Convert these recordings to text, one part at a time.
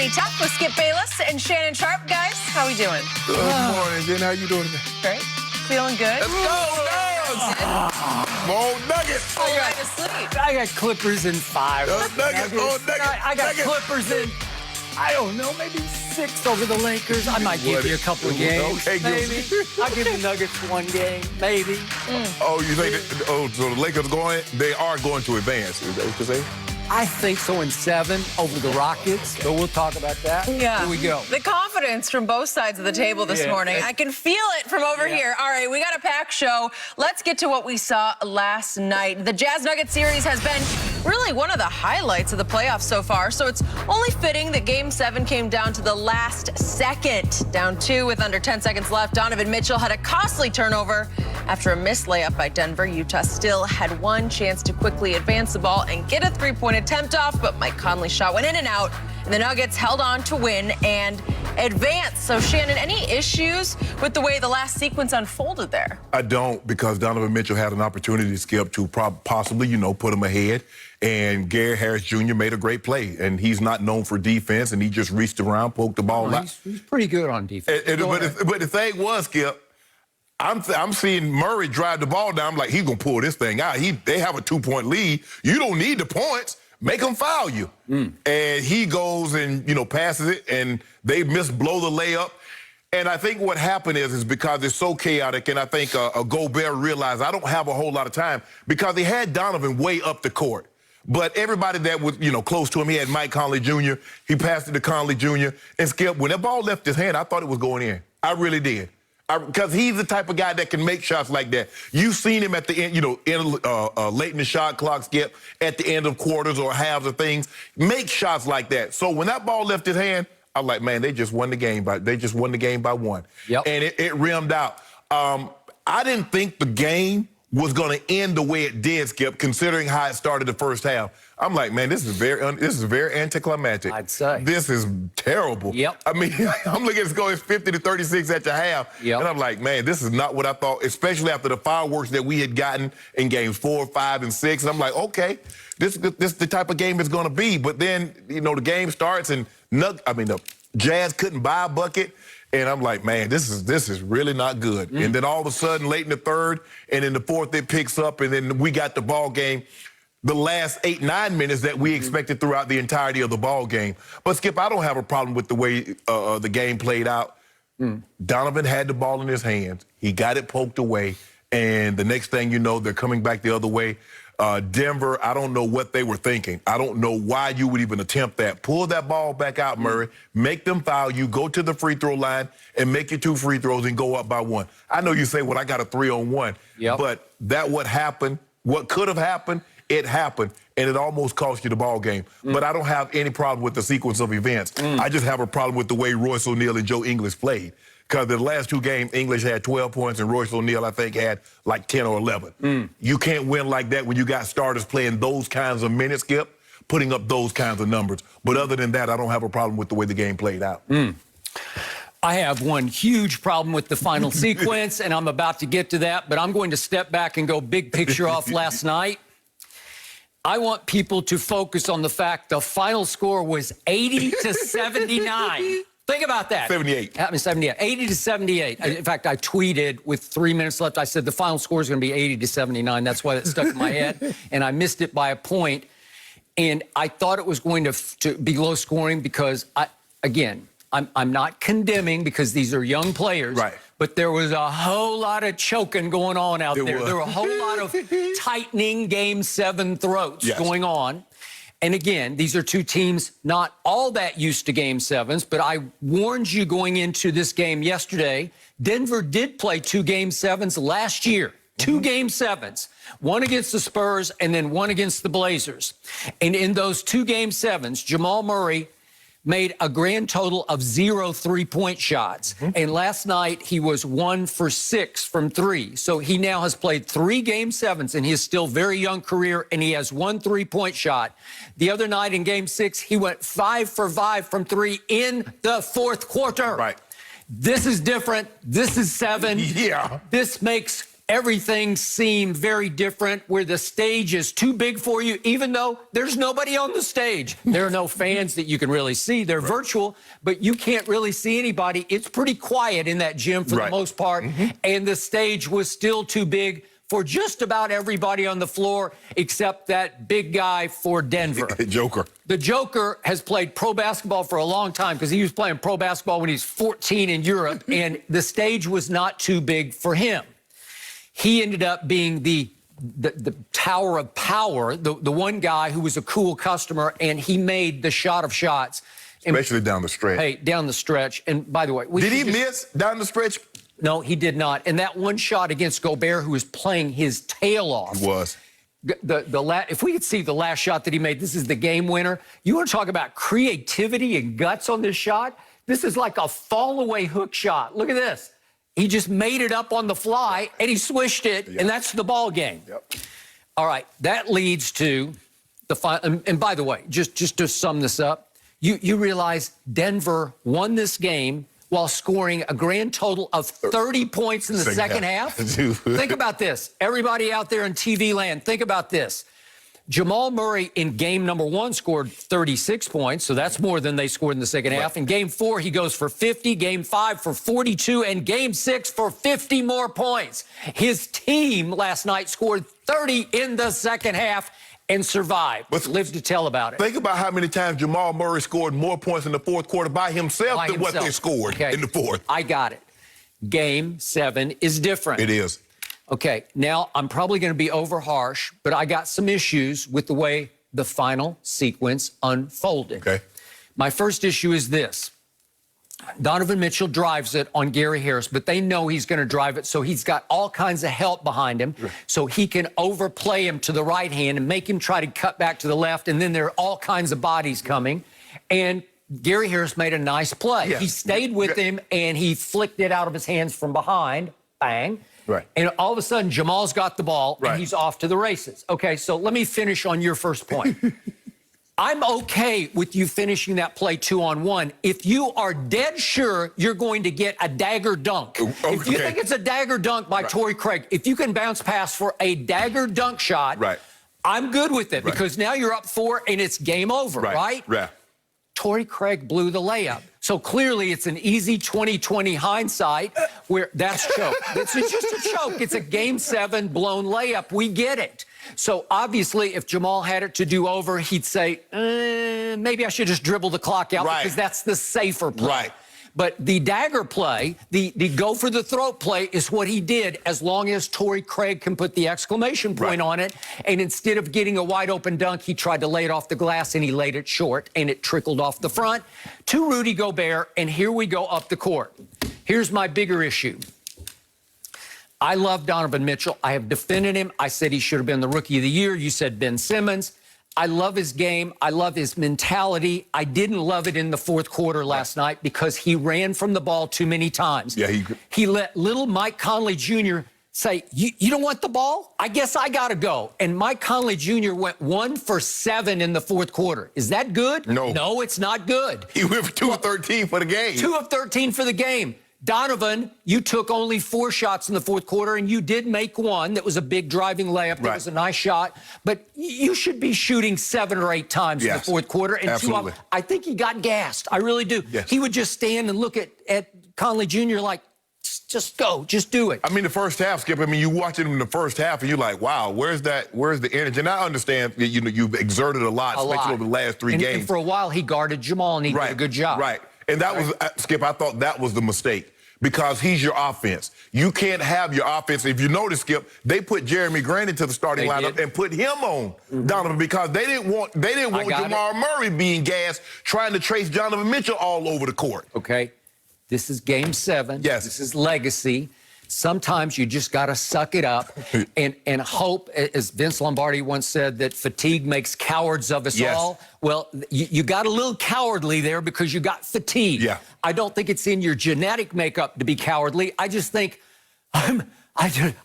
Getting Tough with Skip Bayless and Shannon Sharp. Guys, how we doing? Good morning, Jen. How you doing today? Great. Feeling good? Let's go, Dogs! More Nuggets! Full night of sleep. I got Clippers in 5. Nuggets, I got Clippers in, I don't know, maybe 6 over the Lakers. I might give you a couple of games. Okay, maybe. I'll give the Nuggets 1 game, maybe. Oh, you think so the Lakers they are going to advance. Is that what you're saying? I think so in 7 over the Rockets, but we'll talk about that. Yeah. Here we go. The confidence from both sides of the table this morning. I can feel it from over here. All right, we got a packed show. Let's get to what we saw last night. The Jazz-Nuggets series has been really one of the highlights of the playoffs so far, so it's only fitting that Game 7 came down to the last second. Down 2 with under 10 seconds left, Donovan Mitchell had a costly turnover. After a missed layup by Denver, Utah still had one chance to quickly advance the ball and get a three-point attempt off, but Mike Conley's shot went in and out, and the Nuggets held on to win and advance. So, Shannon, any issues with the way the last sequence unfolded there? I don't, because Donovan Mitchell had an opportunity to skip to possibly, put him ahead. And Gary Harris Jr. made a great play, and he's not known for defense, and he just reached around, poked the ball out. He's pretty good on defense. But the thing was, Skip, I'm seeing Murray drive the ball down. I'm like, he's going to pull this thing out. They have a 2-point lead. You don't need the points. Make them foul you. And he goes and, passes it, and they blow the layup. And I think what happened is because it's so chaotic, and I think Gobert realized I don't have a whole lot of time because he had Donovan way up the court. But everybody that was, close to him, he had Mike Conley Jr. He passed it to Conley Jr. And Skip, when that ball left his hand, I thought it was going in. I really did. Because he's the type of guy that can make shots like that. You've seen him at the end, late in the shot clock, Skip, at the end of quarters or halves of things, make shots like that. So when that ball left his hand, I was like, man, they just won the game by 1. Yep. And it rimmed out. I didn't think the game was going to end the way it did, Skip, considering how it started the first half. I'm like, man, this is very anticlimactic. I'd say. This is terrible. Yep. I mean, I'm looking at it going 50-36 at the half. Yep. And I'm like, man, this is not what I thought, especially after the fireworks that we had gotten in games 4, 5, and 6. And I'm like, okay, this is the type of game it's going to be. But then, the game starts and the Jazz couldn't buy a bucket. And I'm like, man, this is really not good. And then all of a sudden, late in the third, and in the fourth, it picks up, and then we got the ball game. The last 8-9 minutes that we expected throughout the entirety of the ball game. But, Skip, I don't have a problem with the way the game played out. Donovan had the ball in his hands. He got it poked away. And the next thing you know, they're coming back the other way. Denver, I don't know what they were thinking. I don't know why you would even attempt that. Pull that ball back out, Murray. Make them foul you. Go to the free throw line and make your 2 free throws and go up by 1. I know you say, well, I got a 3-on-1. Yep. But what happened, what could have happened, it happened, and it almost cost you the ball game. But I don't have any problem with the sequence of events. I just have a problem with the way Royce O'Neal and Joe Ingles played. Because the last 2 games, English had 12 points, and Royce O'Neal, I think, had like 10 or 11. You can't win like that when you got starters playing those kinds of minutes, Skip, putting up those kinds of numbers. But other than that, I don't have a problem with the way the game played out. I have one huge problem with the final sequence, and I'm about to get to that, but I'm going to step back and go big picture off last night. I want people to focus on the fact the final score was 80-79. Think about that. 78. 78. 80-78. In fact, I tweeted with 3 minutes left. I said the final score is going to be 80-79. That's why that stuck in my head. And I missed it by a point. And I thought it was going to be low scoring because, I'm not condemning because these are young players. Right. But there was a whole lot of choking going on out there. There were a whole lot of tightening Game 7 throats going on. And again, these are 2 teams not all that used to Game 7s, but I warned you going into this game yesterday, Denver did play 2 Game 7s last year. 2 Game 7s. One against the Spurs and then one against the Blazers. And in those 2 Game 7s, Jamal Murray made a grand total of 0 3-point shots. And last night, he was 1 for 6 from 3. So he now has played 3 Game 7s in his still very young career, and he has 1 3-point shot. The other night in Game 6, he went 5 for 5 from 3 in the 4th quarter. Right. This is different. This is 7. Yeah. This makes Everything seemed very different, where the stage is too big for you, even though there's nobody on the stage. There are no fans that you can really see. They're virtual, but you can't really see anybody. It's pretty quiet in that gym for the most part, and the stage was still too big for just about everybody on the floor except that big guy for Denver. Joker. The Joker has played pro basketball for a long time because he was playing pro basketball when he was 14 in Europe, and the stage was not too big for him. He ended up being the tower of power, the one guy who was a cool customer, and he made the shot of shots. Especially down the stretch. Hey, down the stretch. And by the way, did he miss down the stretch? No, he did not. And that one shot against Gobert, who was playing his tail off. He was. If we could see the last shot that he made, this is the game winner. You want to talk about creativity and guts on this shot? This is like a fall-away hook shot. Look at this. He just made it up on the fly, and he swished it, and that's the ball game. All right, that leads to the final. And by the way, just to sum this up, you realize Denver won this game while scoring a grand total of 30 points in the second half. Think about this. Everybody out there in TV land, think about this. Jamal Murray in game number 1 scored 36 points, so that's more than they scored in the second half. In game 4, he goes for 50, game 5 for 42, and game 6 for 50 more points. His team last night scored 30 in the second half and survived. But live to tell about it. Think about how many times Jamal Murray scored more points in the fourth quarter by himself than what they scored in the fourth. I got it. Game 7 is different. It is. Okay, now I'm probably going to be over harsh, but I got some issues with the way the final sequence unfolded. Okay. My first issue is this. Donovan Mitchell drives it on Gary Harris, but they know he's going to drive it, so he's got all kinds of help behind him, so he can overplay him to the right hand and make him try to cut back to the left, and then there are all kinds of bodies coming. And Gary Harris made a nice play. He stayed with him, and he flicked it out of his hands from behind. Bang. And all of a sudden, Jamal's got the ball, and he's off to the races. Okay, so let me finish on your first point. I'm okay with you finishing that play 2-on-1 if you are dead sure you're going to get a dagger dunk. If you think it's a dagger dunk by Torrey Craig, if you can bounce pass for a dagger dunk shot, I'm good with it because now you're up 4 and it's game over, right? Torrey Craig blew the layup. So clearly it's an easy 20/20 hindsight where that's choke. It's just a choke. It's a game 7 blown layup. We get it. So obviously if Jamal had it to do over, he'd say, maybe I should just dribble the clock out because that's the safer play. But the dagger play, the go for the throat play is what he did as long as Torrey Craig can put the exclamation point on it. And instead of getting a wide open dunk, he tried to lay it off the glass and he laid it short and it trickled off the front to Rudy Gobert. And here we go up the court. Here's my bigger issue. I love Donovan Mitchell. I have defended him. I said he should have been the Rookie of the Year. You said Ben Simmons. I love his game. I love his mentality. I didn't love it in the fourth quarter last night because he ran from the ball too many times. He let little Mike Conley Jr. say, you don't want the ball? I guess I got to go. And Mike Conley Jr. went 1 for 7 in the fourth quarter. Is that good? No. No, it's not good. He went for 2 of 13 for the game. 2 of 13 for the game. Donovan, you took only 4 shots in the fourth quarter, and you did make one that was a big driving layup. That was a nice shot. But you should be shooting 7 or 8 times in the fourth quarter. And 2 off. I think he got gassed. I really do. He would just stand and look at Conley Jr. like, just go, just do it. I mean, the first half, Skip, I mean, you watch it in the first half, and you're like, wow, where's the energy? And I understand, you know, you've exerted a lot, especially over the last 3 games. And for a while, he guarded Jamal, and he did a good job. And that was, Skip, I thought that was the mistake. Because he's your offense. You can't have your offense. If you notice, Skip, they put Jeremy Grant into the starting lineup and put him on Donovan because they didn't want Jamal Murray being gassed, trying to trace Donovan Mitchell all over the court. Okay, this is game 7. This is legacy. Sometimes you just got to suck it up and hope, as Vince Lombardi once said, that fatigue makes cowards of us all. Well, you got a little cowardly there because you got fatigue. I don't think it's in your genetic makeup to be cowardly. I just think, I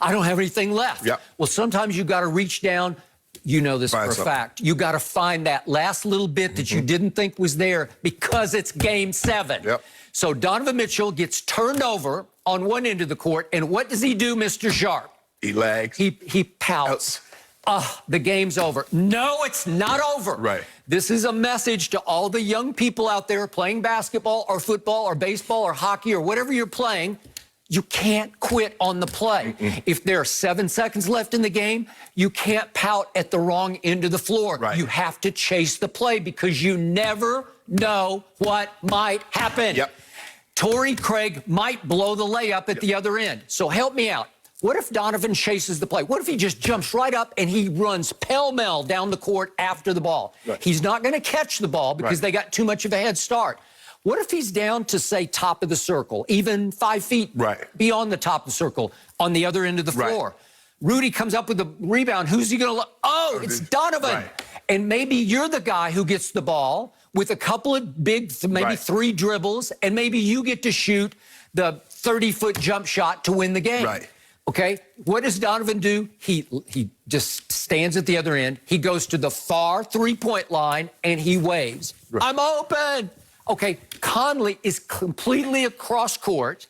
don't have anything left. Well, sometimes you got to reach down. You know this for a fact. You got to find that last little bit that you didn't think was there because it's game 7. So Donovan Mitchell gets turned over on one end of the court, and what does he do, Mr. Sharp? He lags. He pouts. The game's over. No, it's not over. Right. This is a message to all the young people out there playing basketball or football or baseball or hockey or whatever you're playing. You can't quit on the play. If there are 7 seconds left in the game, you can't pout at the wrong end of the floor. Right. You have to chase the play because you never know what might happen. Yep. Torrey Craig might blow the layup at the other end. So help me out. What if Donovan chases the play? What if he just jumps right up and he runs pell-mell down the court after the ball? Right. He's not going to catch the ball because they got too much of a head start. What if he's down to, say, top of the circle, even 5 feet beyond the top of the circle on the other end of the floor? Rudy comes up with the rebound. Who's he going to look? Oh, it's Donovan. And maybe you're the guy who gets the ball with a couple of big, maybe 3 dribbles, and maybe you get to shoot the 30-foot jump shot to win the game. Okay, what does Donovan do? He just stands at the other end. He goes to the far 3-point line, and he waves. I'm open. Okay, Conley is completely across court.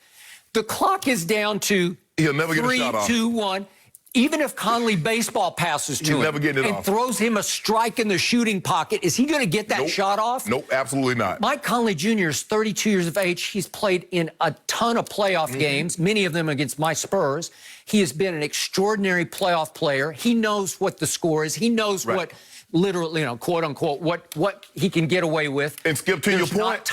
The clock is down to He'll never get a shot off. 3, 2, 1. Even if Conley baseball passes to him and throws him a strike in the shooting pocket, is he going to get that shot off? Nope, absolutely not. Mike Conley Jr. is 32 years of age. He's played in a ton of playoff games, many of them against my Spurs. He has been an extraordinary playoff player. He knows what the score is. He knows what, literally, quote unquote, what he can get away with. And Skip, to your point,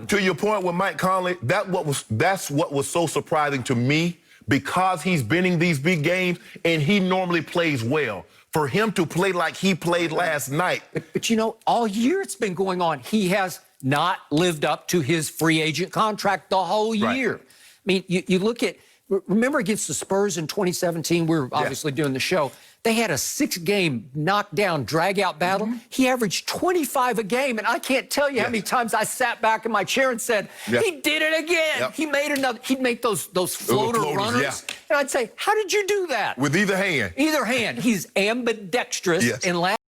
to your point with Mike Conley, that's what was so surprising to me. Because he's been in these big games and he normally plays well. For him to play like he played last night. But all year it's been going on. He has not lived up to his free agent contract the whole year. I mean, you look at, remember against the Spurs in 2017, we were obviously doing the show. They had a 6-game knockdown, drag-out battle. He averaged 25 a game, and I can't tell you how many times I sat back in my chair and said, he did it again. He made another. He'd make those floater runners, and I'd say, how did you do that? With either hand. Either hand. He's ambidextrous. And last